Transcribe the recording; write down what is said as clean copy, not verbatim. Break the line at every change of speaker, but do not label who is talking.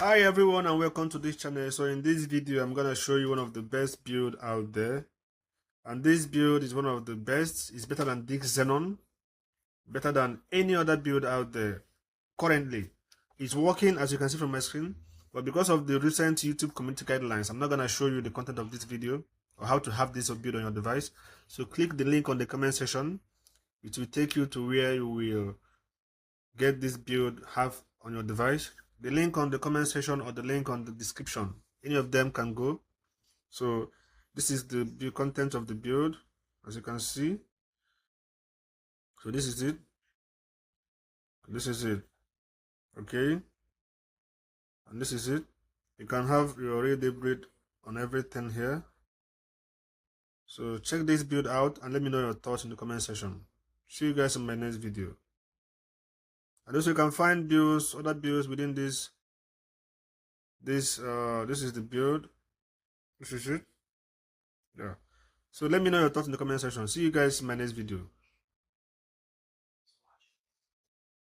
Hi everyone and welcome to this channel. So in this video I'm going to show you one of the best build out there, and this build is one of the best. It's better than Diggz Xenon, better than any other build out there currently. It's working as you can see from my screen, but because of the recent YouTube community guidelines, I'm not going to show you the content of this video or how to have this build on your device. So click the link on the comment section. It will take you to where you will get this build have on your device. The link on the comment section or the link on the description, any of them can go. So this is the content of the build, as you can see. So this is it. Okay, and this is it. You can have your read upgrade on everything here. So check this build out and let me know your thoughts in the comment section. See you guys in my next video. And also you can find builds, other builds within this is the build. This is it. Yeah. So let me know your thoughts in the comment section. See you guys in my next video.